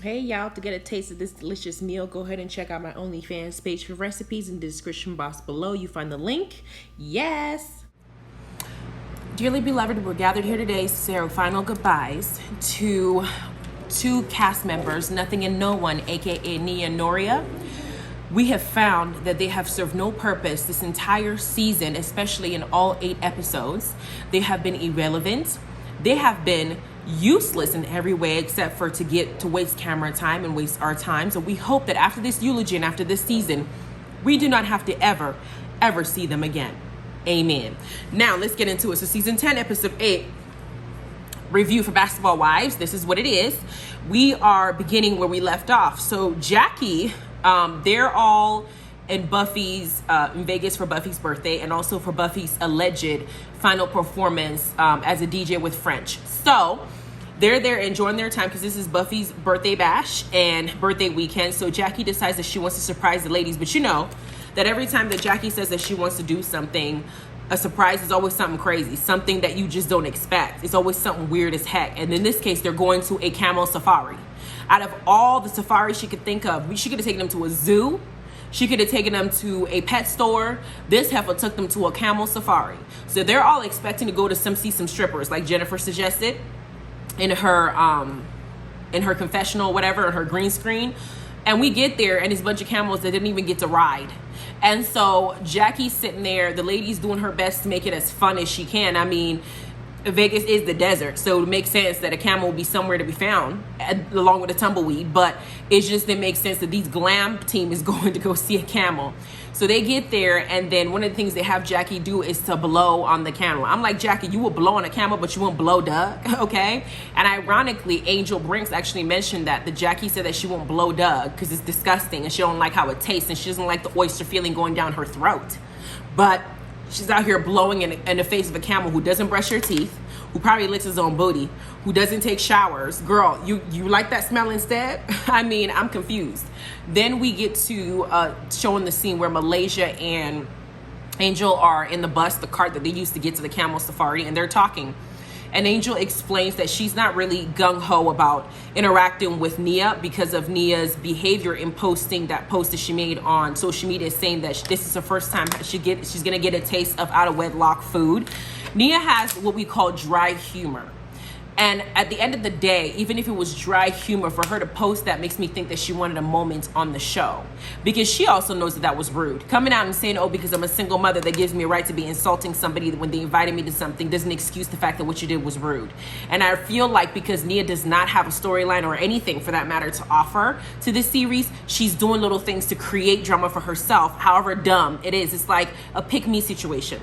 Hey y'all, to get a taste of this delicious meal, go ahead and check out my OnlyFans page for recipes in the description box below. You find the link. Yes! Dearly beloved, we're gathered here today to say our final goodbyes to two cast members, Nothing and No One, aka Nia and Noria. We have found that they have served no purpose this entire season, especially in all 8 episodes. They have been irrelevant. They have been useless in every way except for to waste camera time and waste our time. So we hope that after this eulogy and after this season, we do not have to ever see them again. Amen. Now let's get into it. So season 10, episode 8, review for Basketball Wives. This is what it is. We are beginning where we left off. So Jackie, they're all in Buffy's in Vegas for Buffy's birthday and also for Buffy's alleged final performance as a DJ with French. So they're there enjoying their time because this is Buffy's birthday bash and birthday weekend. So Jackie decides that she wants to surprise the ladies. But you know that every time that Jackie says that she wants to do something, a surprise is always something crazy, something that you just don't expect. It's always something weird as heck. And in this case, they're going to a camel safari. Out of all the safaris she could think of, she could have taken them to a zoo. She could have taken them to a pet store. This heifer took them to a camel safari. So they're all expecting to go to see some strippers, like Jennifer suggested in her confessional, whatever, in her green screen. And we get there and it's a bunch of camels that didn't even get to ride. And so Jackie's sitting there, the lady's doing her best to make it as fun as she can. I mean, Vegas is the desert, so it makes sense that a camel will be somewhere to be found along with a tumbleweed, but it just didn't make sense that these glam team is going to go see a camel. So they get there, and then one of the things they have Jackie do is to blow on the camel. I'm like, Jackie, you will blow on a camel, but you won't blow Doug, okay? And ironically, Angel Brinks actually mentioned that Jackie said that she won't blow Doug because it's disgusting and she don't like how it tastes and she doesn't like the oyster feeling going down her throat. But she's out here blowing in the face of a camel who doesn't brush her teeth, who probably licks his own booty, who doesn't take showers. Girl, you like that smell instead? I mean, I'm confused. Then we get to showing the scene where Malaysia and Angel are in the bus, the cart that they used to get to the camel safari, and they're talking. And Angel explains that she's not really gung-ho about interacting with Nia because of Nia's behavior in posting that post that she made on social media saying that this is the first time she's going to get a taste of out-of-wedlock food. Nia has what we call dry humor. And at the end of the day, even if it was dry humor, for her to post that makes me think that she wanted a moment on the show. Because she also knows that was rude. Coming out and saying, oh, because I'm a single mother, that gives me a right to be insulting somebody when they invited me to something doesn't excuse the fact that what you did was rude. And I feel like because Nia does not have a storyline or anything for that matter to offer to this series, she's doing little things to create drama for herself, however dumb it is. It's like a pick-me situation.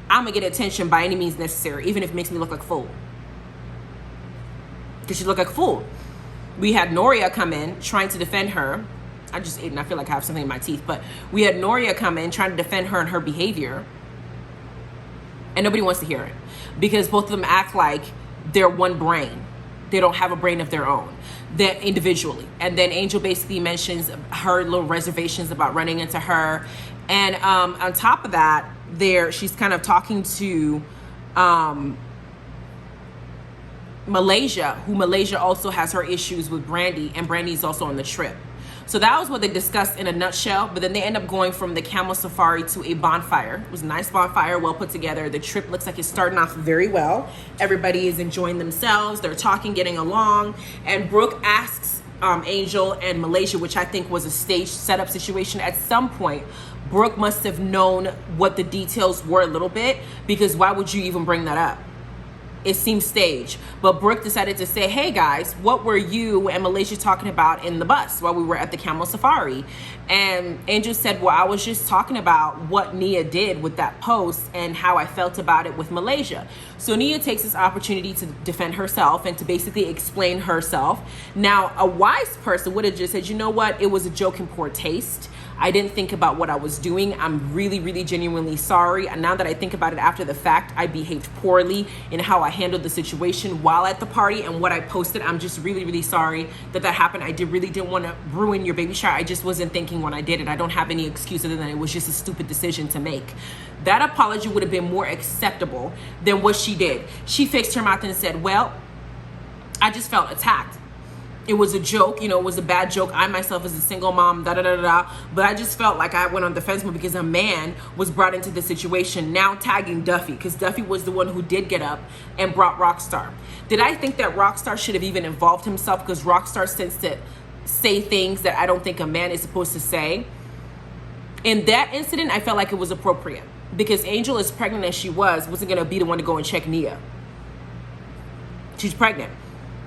I'm going to get attention by any means necessary, even if it makes me look like a fool. Because she looked like a fool. We had Noria come in trying to defend her. I just ate and I feel like I have something in my teeth. But we had Noria come in trying to defend her and her behavior. And nobody wants to hear it. Because both of them act like they're one brain. They don't have a brain of their own. That individually. And then Angel basically mentions her little reservations about running into her. And on top of that, she's kind of talking to Malaysia, who Malaysia also has her issues with Brandy, and Brandy's also on the trip. So that was what they discussed in a nutshell, but then they end up going from the camel safari to a bonfire. It was a nice bonfire, well put together. The trip looks like it's starting off very well. Everybody is enjoying themselves. They're talking, getting along, and Brooke asks Angel and Malaysia, which I think was a stage setup situation. At some point, Brooke must have known what the details were a little bit, because why would you even bring that up? It seems staged. But Brooke decided to say, hey guys, what were you and Malaysia talking about in the bus while we were at the camel safari? And Angel said, well, I was just talking about what Nia did with that post and how I felt about it with Malaysia. So Nia takes this opportunity to defend herself and to basically explain herself. Now, a wise person would have just said, you know what? It was a joke in poor taste. I didn't think about what I was doing. I'm really, really genuinely sorry. And now that I think about it after the fact, I behaved poorly in how I handled the situation while at the party and what I posted. I'm just really, really sorry that happened. I really didn't want to ruin your baby shower. I just wasn't thinking when I did it. I don't have any excuse other than it was just a stupid decision to make. That apology would have been more acceptable than what she did. She fixed her mouth and said, well, I just felt attacked. it was a joke, you know, it was a bad joke. I myself as a single mom, da da da da. But I just felt like I went on defense mode because a man was brought into the situation, now tagging Duffy, because Duffy was the one who did get up and brought Rockstar. Did I think that Rockstar should have even involved himself? Because Rockstar tends to say things that I don't think a man is supposed to say. In that incident, I felt like it was appropriate because Angel, as pregnant as she wasn't going to be the one to go and check Nia. She's pregnant.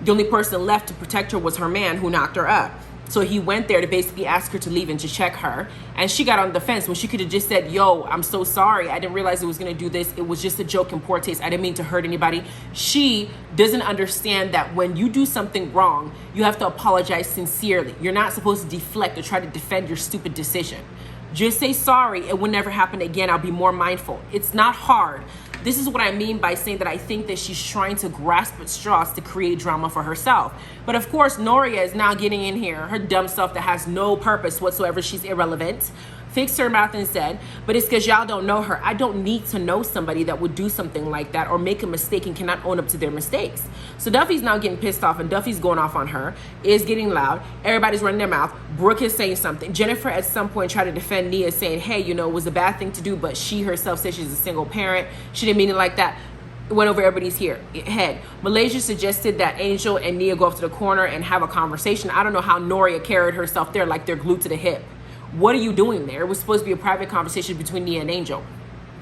The only person left to protect her was her man who knocked her up. So he went there to basically ask her to leave and to check her. And she got on the fence when she could have just said, yo, I'm so sorry. I didn't realize it was going to do this. It was just a joke in poor taste. I didn't mean to hurt anybody. She doesn't understand that when you do something wrong, you have to apologize sincerely. You're not supposed to deflect or try to defend your stupid decision. Just say sorry. It will never happen again. I'll be more mindful. It's not hard. This is what I mean by saying that I think that she's trying to grasp at straws to create drama for herself. But of course, Noria is now getting in here, her dumb stuff that has no purpose whatsoever. She's irrelevant. Fixed her mouth and said, but it's because y'all don't know her. I don't need to know somebody that would do something like that or make a mistake and cannot own up to their mistakes. So Duffy's now getting pissed off and Duffy's going off on her, is getting loud. Everybody's running their mouth. Brooke is saying something. Jennifer at some point tried to defend Nia, saying, hey, you know, it was a bad thing to do, but she herself said she's a single parent. She didn't mean it like that. It went over everybody's head. Malaysia suggested that Angel and Nia go off to the corner and have a conversation. I don't know how Noria carried herself there like they're glued to the hip. What are you doing there? It was supposed to be a private conversation between Nia and Angel.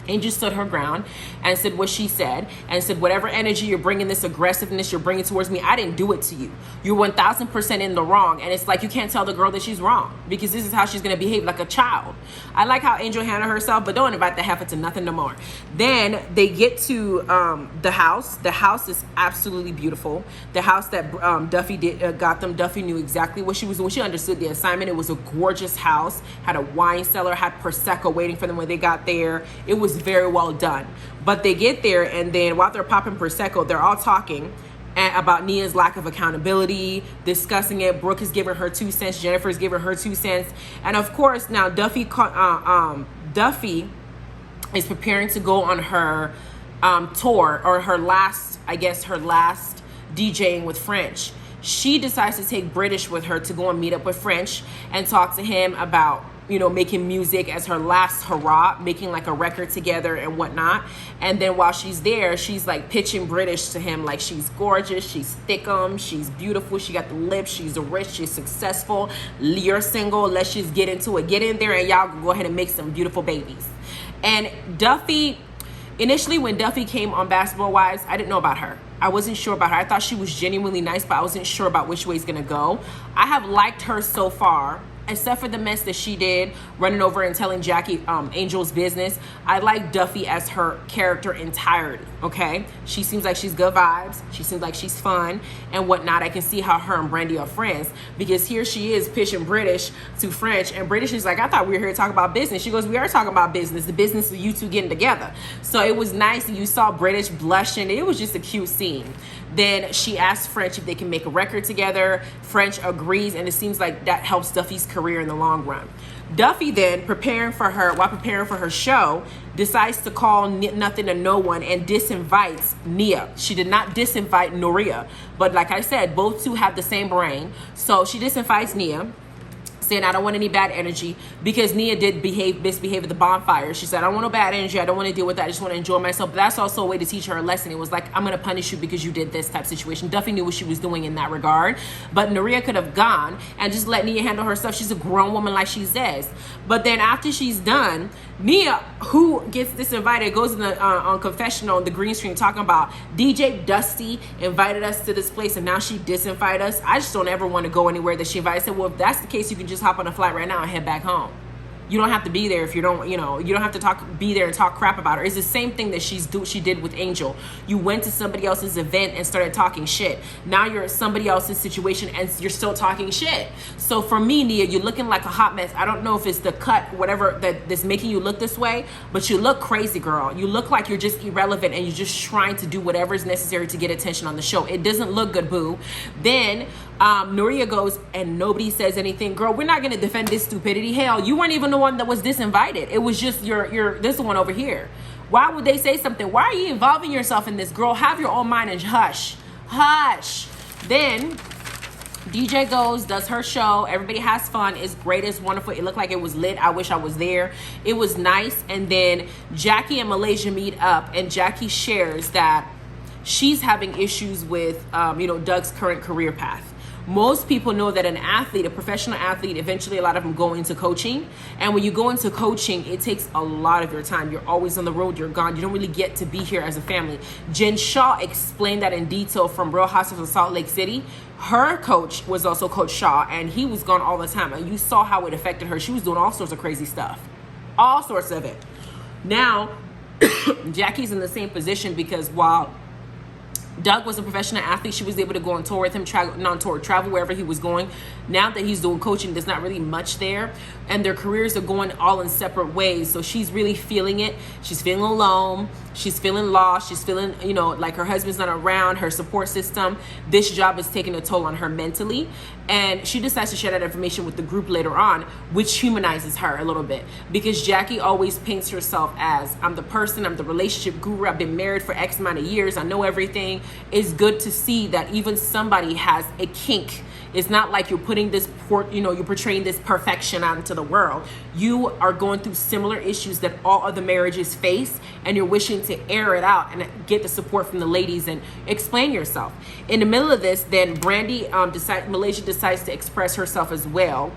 Angel stood her ground and said what she said and said, whatever energy you're bringing, this aggressiveness you're bringing towards me, I didn't do it to you. You're 1000% in the wrong. And it's like you can't tell the girl that she's wrong because this is how she's going to behave, like a child. I like how Angel handled herself, but don't invite the heifer to nothing no more. Then they get to the house. The house is absolutely beautiful. The house that Duffy got them. Duffy knew exactly what she was doing. She understood the assignment. It was a gorgeous house, had a wine cellar, had Prosecco waiting for them when they got there. It was very well done. But they get there, and then while they're popping Prosecco, they're all talking about Nia's lack of accountability, discussing it. Brooke is giving her 2 cents. Jennifer is giving her 2 cents. And of course, now Duffy is preparing to go on her tour, or her last DJing with French. She decides to take British with her to go and meet up with French and talk to him about, you know, making music as her last hurrah, making like a record together and whatnot. And then while she's there, she's like pitching British to him, like she's gorgeous, she's thickum, she's beautiful, she got the lips, she's rich, she's successful, you're single, let's just get into it. Get in there and y'all go ahead and make some beautiful babies. And Duffy, initially when Duffy came on Basketball Wives, I didn't know about her. I wasn't sure about her. I thought she was genuinely nice, but I wasn't sure about which way it's gonna go. I have liked her so far, except for the mess that she did, running over and telling Jackie Angel's business. I like Duffy as her character entirety, okay? She seems like she's good vibes. She seems like she's fun and whatnot. I can see how her and Brandy are friends, because here she is pitching British to French, and British is like, I thought we were here to talk about business. She goes, we are talking about business, the business of you two getting together. So it was nice, and you saw British blushing. It was just a cute scene. Then she asked French if they can make a record together. French agrees, and it seems like that helps Duffy's career in the long run. Duffy then, while preparing for her show, decides to call nothing to no one and disinvites Nia. She did not disinvite Noria, but like I said, both two have the same brain. So she disinvites Nia, saying, I don't want any bad energy, because Nia did misbehave at the bonfire. She said, I don't want no bad energy. I don't want to deal with that. I just want to enjoy myself. But that's also a way to teach her a lesson. It was like, I'm going to punish you because you did this type situation. Duffy knew what she was doing in that regard. But Noria could have gone and just let Nia handle herself. She's a grown woman, like she says. But then after she's done, Nia, who gets disinvited, goes in the on confessional on the green screen talking about DJ Dusty invited us to this place and now she disinvited us. I just don't ever want to go anywhere that she invited. I said, well, if that's the case, you can just hop on a flight right now and head back home. You don't have to be there if you don't, you don't have to be there and talk crap about her. It's the same thing that she did with Angel. You went to somebody else's event and started talking shit. Now you're at somebody else's situation and you're still talking shit. So for me, Nia, you're looking like a hot mess. I don't know if it's the cut, whatever that's making you look this way, but you look crazy, girl. You look like you're just irrelevant and you're just trying to do whatever is necessary to get attention on the show. It doesn't look good, boo. Then Noria goes and nobody says anything. Girl, we're not going to defend this stupidity. Hell, you weren't even the one that was disinvited. It was just this one over here. Why would they say something? Why are you involving yourself in this? Girl, have your own mind and hush. Then DJ goes, does her show. Everybody has fun. It's great. It's wonderful. It looked like it was lit. I wish I was there. It was nice. And then Jackie and Malaysia meet up, and Jackie shares that she's having issues with, Doug's current career path. Most people know that an athlete, a professional athlete, eventually a lot of them go into coaching. And when you go into coaching, it takes a lot of your time. You're always on the road. You're gone. You don't really get to be here as a family. Jen Shaw explained that in detail from Real Housewives of Salt Lake City. Her coach was also Coach Shaw, and he was gone all the time. And you saw how it affected her. She was doing all sorts of crazy stuff. All sorts of it. Now, Jackie's in the same position because while Doug was a professional athlete, she was able to go on tour with him, travel wherever he was going. Now that he's doing coaching, there's not really much there, and their careers are going all in separate ways. So she's really feeling it. She's feeling alone. She's feeling lost. She's feeling, like her husband's not around, her support system. This job is taking a toll on her mentally. And she decides to share that information with the group later on, which humanizes her a little bit. Because Jackie always paints herself as, I'm the person, I'm the relationship guru, I've been married for X amount of years, I know everything. It's good to see that even somebody has a kink. It's not like you're putting this, you're portraying this perfection out into the world. You are going through similar issues that all other marriages face, and you're wishing to air it out and get the support from the ladies and explain yourself. In the middle of this, then Brandy, Malaysia decides to express herself as well.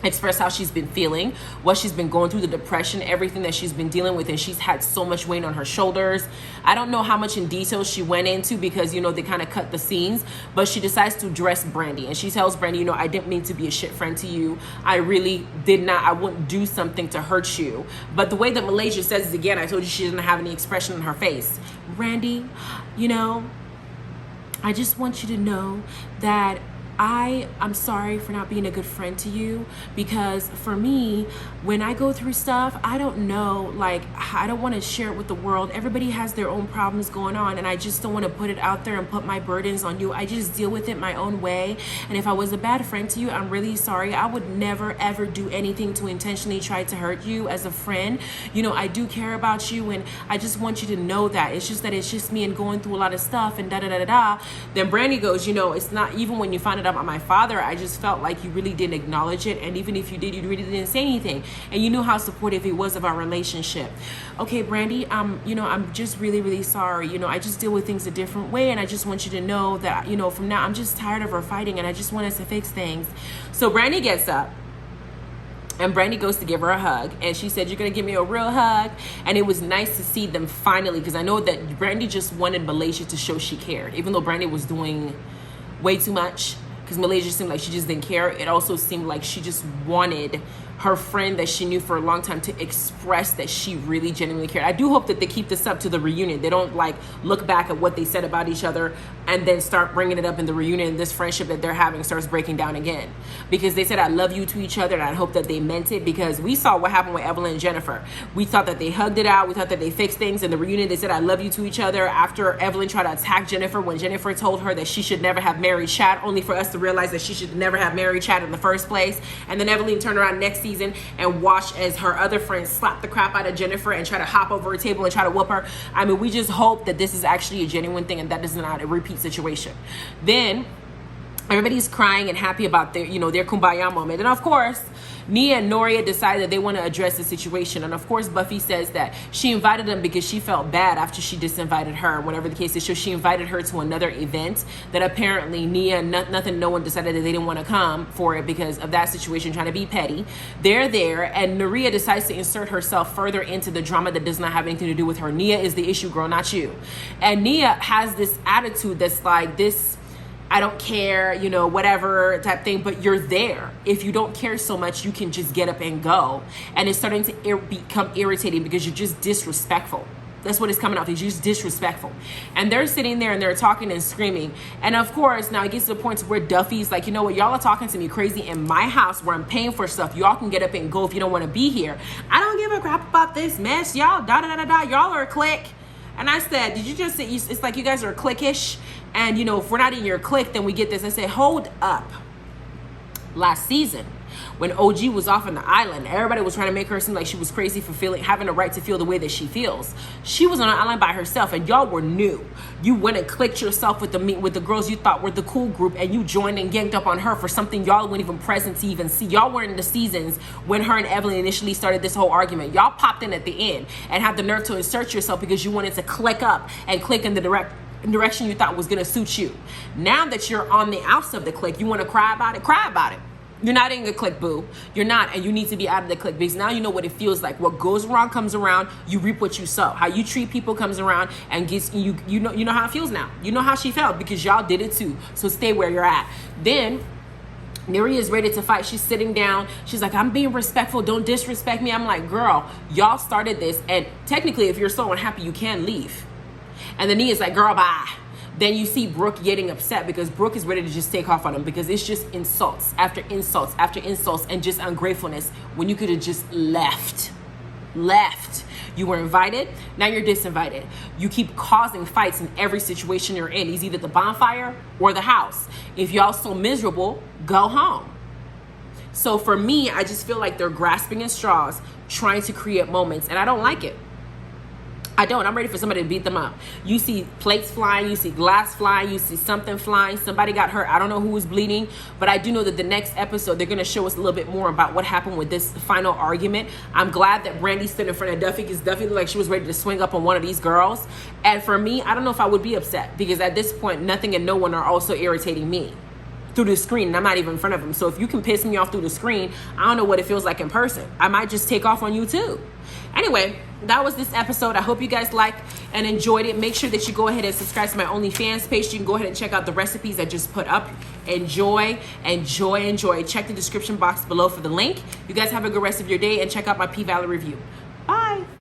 Express how she's been feeling, what she's been going through, the depression, everything that she's been dealing with, and she's had so much weight on her shoulders. I don't know how much in detail she went into because, they kind of cut the scenes, but she decides to address Brandy, and she tells Brandy, I didn't mean to be a shit friend to you. I really did not. I wouldn't do something to hurt you. But the way that Malaysia says it again, I told you she didn't have any expression on her face. Brandy, I just want you to know that I'm sorry for not being a good friend to you, because for me, when I go through stuff, I don't know, I don't want to share it with the world. Everybody has their own problems going on, and I just don't want to put it out there and put my burdens on you. I just deal with it my own way. And if I was a bad friend to you, I'm really sorry. I would never ever do anything to intentionally try to hurt you as a friend. I do care about you, and I just want you to know that. It's just me and going through a lot of stuff and da-da-da-da-da. Then Brandy goes, it's not even when you find it out about my father, I just felt like you really didn't acknowledge it, and even if you did, you really didn't say anything, and you knew how supportive he was of our relationship. Okay, Brandy, I'm just really, really sorry. I just deal with things a different way, and I just want you to know that, from now, I'm just tired of our fighting, and I just want us to fix things. So Brandy gets up, and Brandy goes to give her a hug, and she said, you're gonna give me a real hug. And it was nice to see them finally, because I know that Brandy just wanted Malaysia to show she cared, even though Brandy was doing way too much, because Malaysia seemed like she just didn't care. It also seemed like she just wanted her friend that she knew for a long time to express that she really genuinely cared. I do hope that they keep this up to the reunion. They don't look back at what they said about each other and then start bringing it up in the reunion, and this friendship that they're having starts breaking down again. Because they said I love you to each other, and I hope that they meant it, because we saw what happened with Evelyn and Jennifer. We thought that they hugged it out. We thought that they fixed things. In the reunion, they said I love you to each other after Evelyn tried to attack Jennifer when Jennifer told her that she should never have married Chad, only for us to realize that she should never have married Chad in the first place. And then Evelyn turned around next season and watched as her other friends slap the crap out of Jennifer and try to hop over her table and try to whoop her. I mean, we just hope that this is actually a genuine thing and that is not a repeat situation. Then everybody's crying and happy about their, their kumbaya moment. And of course, Nia and Noria decide that they want to address the situation. And of course, Buffy says that she invited them because she felt bad after she disinvited her, whatever the case is. So she invited her to another event that apparently Nia, no one decided that they didn't want to come for it because of that situation, trying to be petty. They're there, and Noria decides to insert herself further into the drama that does not have anything to do with her. Nia is the issue, girl, not you. And Nia has this attitude that's like this, I don't care, whatever type thing, but you're there. If you don't care so much, you can just get up and go. And it's starting to become irritating because you're just disrespectful. That's what it's coming off. You're just disrespectful. And they're sitting there and they're talking and screaming. And of course, now it gets to the point where Duffy's like, you know what, y'all are talking to me crazy in my house where I'm paying for stuff. Y'all can get up and go if you don't want to be here. I don't give a crap about this mess. Y'all, y'all are a clique. And I said, did you just say, it's like you guys are cliquish? And, if we're not in your clique, then we get this. I said, hold up. Last season, When OG was off on the island, everybody was trying to make her seem like she was crazy for having the right to feel the way that she feels. She was on an island by herself, and y'all were new. You went and clicked yourself with the girls you thought were the cool group, and you joined and ganged up on her for something y'all weren't even present to even see. Y'all weren't in the seasons when her and Evelyn initially started this whole argument. Y'all popped in at the end and had the nerve to insert yourself because you wanted to click up and click in the direction you thought was going to suit you. Now that you're on the outs of the clique, you want to cry about it? Cry about it. You're not in the clique, boo. You're not, and you need to be out of the clique because now you know what it feels like. What goes around comes around. You reap what you sow. How you treat people comes around and gets you. You know how it feels now. You know how she felt because y'all did it too. So stay where you're at. Then Noria is ready to fight. She's sitting down. She's like, I'm being respectful. Don't disrespect me. I'm like, girl, y'all started this, and technically, if you're so unhappy, you can leave. And then Nia's like, girl, bye. Then you see Brooke getting upset because Brooke is ready to just take off on him because it's just insults after insults after insults and just ungratefulness when you could have just left. You were invited, now you're disinvited. You keep causing fights in every situation you're in. It's either the bonfire or the house. If y'all so miserable, go home. So for me, I just feel like they're grasping at straws, trying to create moments, and I don't like it. I don't. I'm ready for somebody to beat them up. You see plates flying, you see glass flying, you see something flying. Somebody got hurt. I don't know who was bleeding, but I do know that the next episode, they're going to show us a little bit more about what happened with this final argument. I'm glad that Brandy stood in front of Duffy because Duffy looked like she was ready to swing up on one of these girls. And for me, I don't know if I would be upset because at this point, nothing and no one are also irritating me through the screen, and I'm not even in front of them. So if you can piss me off through the screen, I don't know what it feels like in person. I might just take off on you too. Anyway, that was this episode. I hope you guys liked and enjoyed it. Make sure that you go ahead and subscribe to my OnlyFans page. You can go ahead and check out the recipes I just put up. Enjoy. Check the description box below for the link. You guys have a good rest of your day and check out my P-Valley review. Bye.